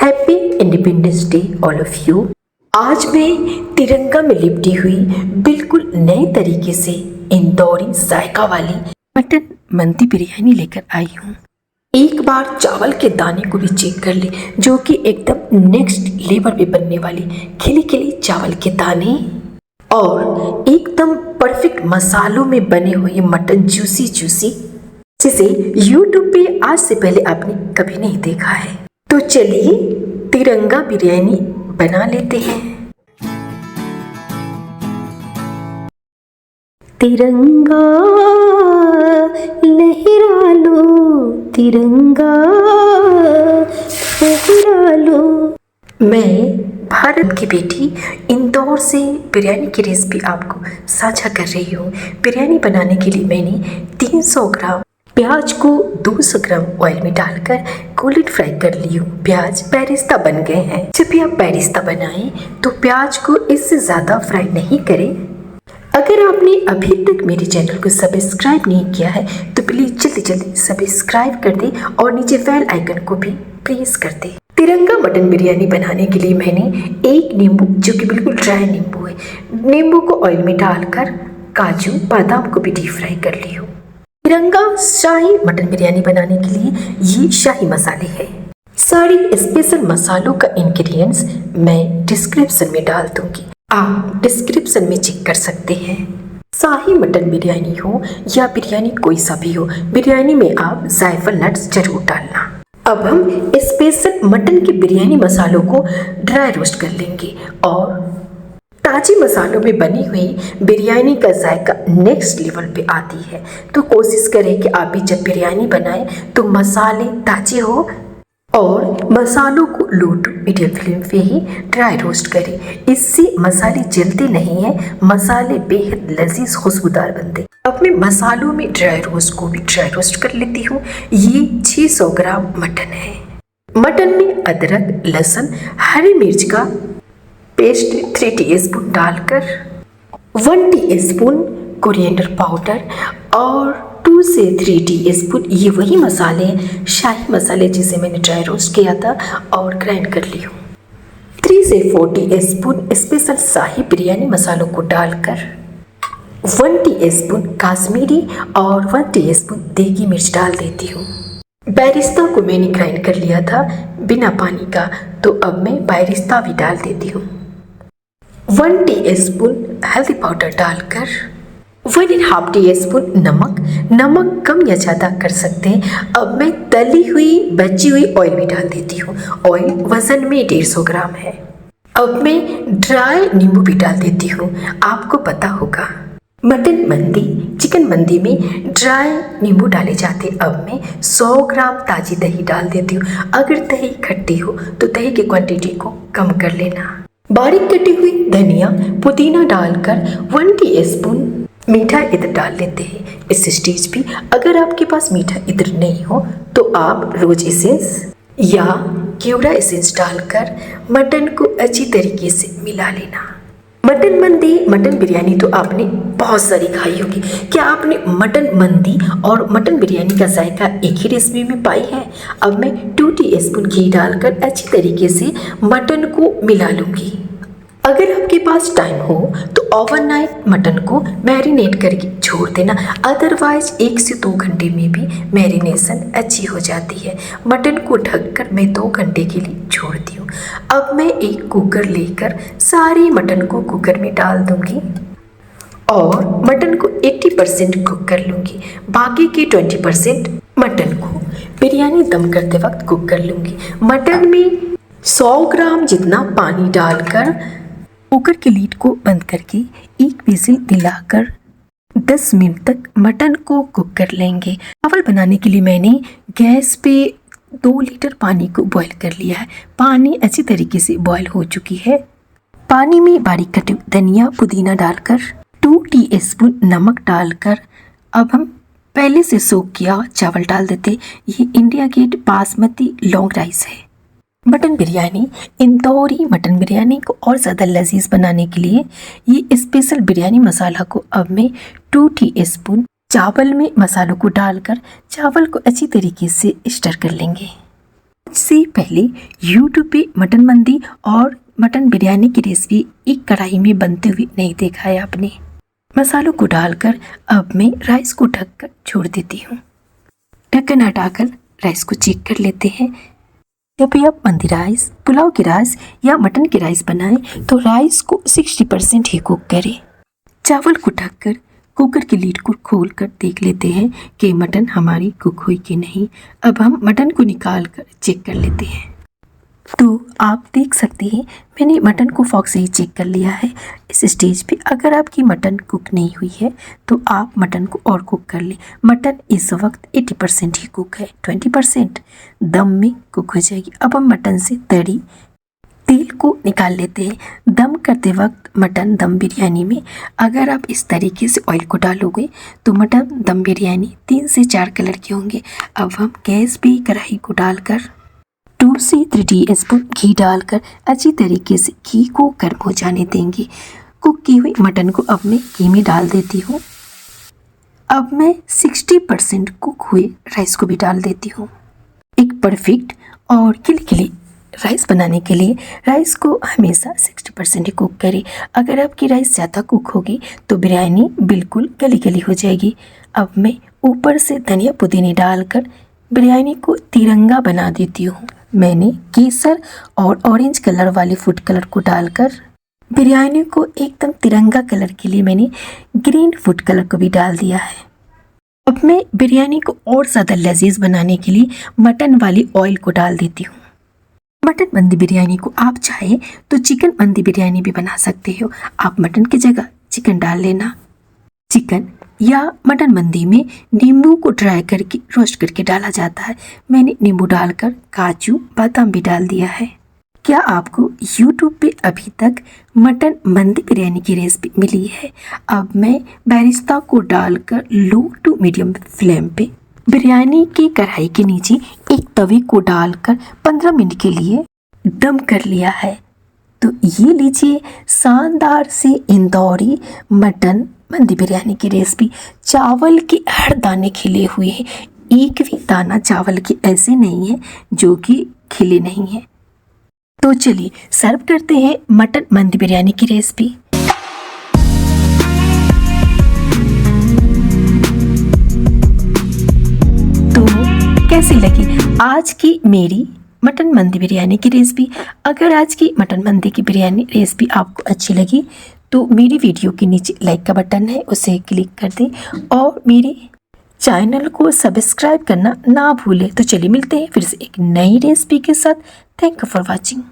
Happy independence day all of you. आज मैं तिरंगा में लिपटी हुई बिल्कुल नए तरीके से इंदौरी जायका वाली मटन मंदी बिरयानी लेकर आई हूँ। एक बार चावल के दाने को भी चेक कर ले, जो कि एकदम नेक्स्ट लेवल पे बनने वाली खिली खिली चावल के दाने और एकदम परफेक्ट मसालों में बने हुए मटन जूसी जूसी, जिसे यूट्यूब पे आज से पहले आपने कभी नहीं देखा है। तो चलिए तिरंगा बिरयानी बना लेते हैं। तिरंगा लहरा लो, तिरंगा लहरा लो। मैं भारत की बेटी इंदौर से बिरयानी की रेसिपी आपको साझा कर रही हूँ। बिरयानी बनाने के लिए मैंने 300 ग्राम प्याज को 200 ग्राम ऑयल में डालकर गोल्डन फ्राई कर ली हूँ। प्याज बेरिस्ता बन गए हैं। जब भी आप बेरिस्ता बनाएं तो प्याज को इससे ज़्यादा फ्राई नहीं करें। अगर आपने अभी तक मेरे चैनल को सब्सक्राइब नहीं किया है तो प्लीज़ जल्दी जल्दी सब्सक्राइब कर दें और नीचे बेल आइकन को भी प्रेस कर दें। तिरंगा मटन बिरयानी बनाने के लिए मैंने एक नींबू, जो कि बिल्कुल ड्राई नींबू है, नींबू को ऑयल में डालकर काजू बादाम को भी डीप फ्राई कर ली हूँ। तिरंगा शाही मटन बिरयानी बनाने के लिए ये शाही मसाले हैं। सारी स्पेशल मसालों का इंग्रेडिएंट्स मैं डिस्क्रिप्शन में डाल दूंगी, आप डिस्क्रिप्शन में चेक कर सकते हैं। शाही मटन बिरयानी हो या बिरयानी कोई सा भी हो, बिरयानी में आप जायफल नट्स जरूर डालना। अब हम स्पेशल मटन के बिरयानी मसालों को ड्राई रोस्ट कर लेंगे और ताजी मसालों में बनी हुई बिरयानी का जायका नेक्स्ट लेवल पे आती है। तो कोशिश करें कि आप भी जब बिरयानी बनाएं तो मसाले ताजे हो और मसालों को लो टू मीडियम फ्लेम पे ही ड्राई रोस्ट करें। इससे मसाले जलते नहीं हैं, मसाले बेहद लजीज खुशबूदार बनते। अब मैं मसालों में ड्राई रोस्ट को भी ड्राई रोस्ट कर लेती हूँ। ये 600 ग्राम मटन है। मटन में अदरक, लहसुन, हरी मिर्च का पेस्ट 3 टीस्पून डालकर 1 टीस्पून कोरिएंडर पाउडर और 2 से 3 टीस्पून ये वही मसाले हैं, शाही मसाले, जिसे मैंने ड्राई रोस्ट किया था और ग्राइंड कर ली हूँ। 3 से 4 टीस्पून स्पेशल शाही बिरयानी मसालों को डालकर 1 टीस्पून काश्मीरी और 1 टीस्पून देगी मिर्च डाल देती हूँ। बेरिस्ता को मैंने ग्राइंड कर लिया था बिना पानी का, तो अब मैं बेरिस्ता भी डाल देती हूँ। 1 टीस्पून हल्दी पाउडर डालकर 1.5 टीस्पून नमक कम या ज़्यादा कर सकते हैं। अब मैं तली हुई बची हुई ऑयल भी डाल देती हूँ। ऑयल वजन में 150 ग्राम है। अब मैं ड्राई नींबू भी डाल देती हूँ। आपको पता होगा मटन मंदी, चिकन मंदी में ड्राई नींबू डाले जाते। अब मैं 100 ग्राम ताज़ी दही डाल देती हूँ। अगर दही खट्टी हो तो दही की क्वांटिटी को कम कर लेना। बारीक कटी हुई धनिया, पुदीना डालकर 1 टीस्पून मीठा इत्र डाल लेते हैं। इस स्टेज पे अगर आपके पास मीठा इत्र नहीं हो तो आप रोज एसेंस या केवड़ा एसेंस डालकर मटन को अच्छी तरीके से मिला लेना। मटन मंदी, मटन बिरयानी तो आपने बहुत सारी खाई होगी। क्या आपने मटन मंदी और मटन बिरयानी का जायका एक ही रेसिपी में पाई है? अब मैं 2 टीस्पून घी डालकर अच्छी तरीके से मटन को मिला लूँगी। अगर आपके पास टाइम हो तो ओवरनाइट मटन को मैरिनेट करके छोड़ देना, अदरवाइज 1 से 2 घंटे में भी मैरिनेशन अच्छी हो जाती है। मटन को ढककर मैं 2 घंटे के लिए छोड़ती हूँ। अब मैं एक कुकर लेकर सारे मटन को कुकर में डाल दूँगी और मटन को 80% कुक कर लूँगी। बाकी के 20% मटन को बिरयानी दम करते वक्त कुक कर लूँगी। मटन में 100 ग्राम जितना पानी डालकर कुकर के लीड को बंद करके एक विजिल दिलाकर 10 मिनट तक मटन को कुक कर लेंगे। चावल बनाने के लिए मैंने गैस पे 2 लीटर पानी को बॉईल कर लिया है। पानी अच्छी तरीके से बॉईल हो चुकी है। पानी में बारीक कटे धनिया, पुदीना डालकर 2 टीस्पून नमक डालकर अब हम पहले से सोक किया चावल डाल देते। ये India Gate basmati long rice है। मटन बिरयानी, इंदौरी मटन बिरयानी को और ज़्यादा लजीज बनाने के लिए ये स्पेशल बिरयानी मसाला को अब मैं 2 टीस्पून चावल में मसालों को डालकर चावल को अच्छी तरीके से स्टर कर लेंगे। से पहले यूट्यूब पे मटन मंदी और मटन बिरयानी की रेसिपी एक कढ़ाई में बनते हुए नहीं देखा है आपने। मसालों को डालकर अब मैं राइस को ढककर छोड़ देती हूँ। ढक्कन हटाकर राइस को चेक कर लेते हैं। जब भी आप मंदी राइस, पुलाव की राइस या मटन की राइस बनाएं तो राइस को 60% ही कुक करें। चावल को ढककर कुकर की लीड को खोलकर देख लेते हैं कि मटन हमारी कुक हुई कि नहीं। अब हम मटन को निकाल कर चेक कर लेते हैं। तो आप देख सकते हैं मैंने मटन को फॉक से ही चेक कर लिया है। इस स्टेज पे अगर आपकी मटन कुक नहीं हुई है तो आप मटन को और कुक कर लें। मटन इस वक्त 80% ही कुक है, 20% दम में कुक हो जाएगी। अब हम मटन से तरी तेल को निकाल लेते हैं। दम करते वक्त मटन दम बिरयानी में अगर आप इस तरीके से ऑयल को डालोगे तो मटन दम बिरयानी 3 से 4 कलर के होंगे। अब हम गैस पे कढ़ाई को डालकर 2 से 3 टीस्पून घी डालकर अच्छी तरीके से घी को गर्म हो जाने देंगे। कुक की हुई मटन को अब मैं घी में डाल देती हूँ। अब मैं 60% कुक हुए राइस को भी डाल देती हूँ। एक परफेक्ट और खिली राइस बनाने के लिए राइस को हमेशा 60% ही कुक करें। अगर आपकी राइस ज़्यादा कुक होगी तो बिरयानी बिल्कुल गली हो जाएगी। अब मैं ऊपर से धनिया पुदीने डालकर बिरयानी को तिरंगा बना देती हूँ। मैंने केसर और ऑरेंज कलर वाले फूड कलर को डालकर बिरयानी को एकदम तिरंगा कलर के लिए मैंने ग्रीन फूड कलर को भी डाल दिया है। अब मैं बिरयानी को और ज़्यादा लजीज बनाने के लिए मटन वाली ऑयल को डाल देती हूँ। मटन मंदी बिरयानी को आप चाहे तो चिकन मंदी बिरयानी भी बना सकते हो। आप मटन की जगह चिकन डाल लेना। चिकन या मटन मंदी में नींबू को ड्राई करके रोस्ट करके डाला जाता है। मैंने नींबू डालकर काजू बादाम भी डाल दिया है। क्या आपको YouTube पे अभी तक मटन मंदी बिरयानी की रेसिपी मिली है? अब मैं बेरिस्ता को डालकर लो टू मीडियम फ्लेम पे बिरयानी की कढ़ाई के नीचे एक तवे को डालकर 15 मिनट के लिए दम कर लिया है। तो ये लीजिए शानदार से इंदौरी मटन मंदी बिरयानी की रेसिपी। चावल के हर दाने खिले हुए हैं, एक भी दाना चावल के ऐसे नहीं है जो कि खिले नहीं है। तो चलिए सर्व करते हैं मटन मंदी बिरयानी की रेसिपी। तो कैसी लगी आज की मेरी मटन मंदी बिरयानी की रेसिपी? अगर आज की मटन मंदी की बिरयानी रेसिपी आपको अच्छी लगी तो मेरी वीडियो के नीचे लाइक का बटन है, उसे क्लिक कर दें और मेरे चैनल को सब्सक्राइब करना ना भूलें। तो चलिए मिलते हैं फिर से एक नई रेसिपी के साथ। Thank you for watching.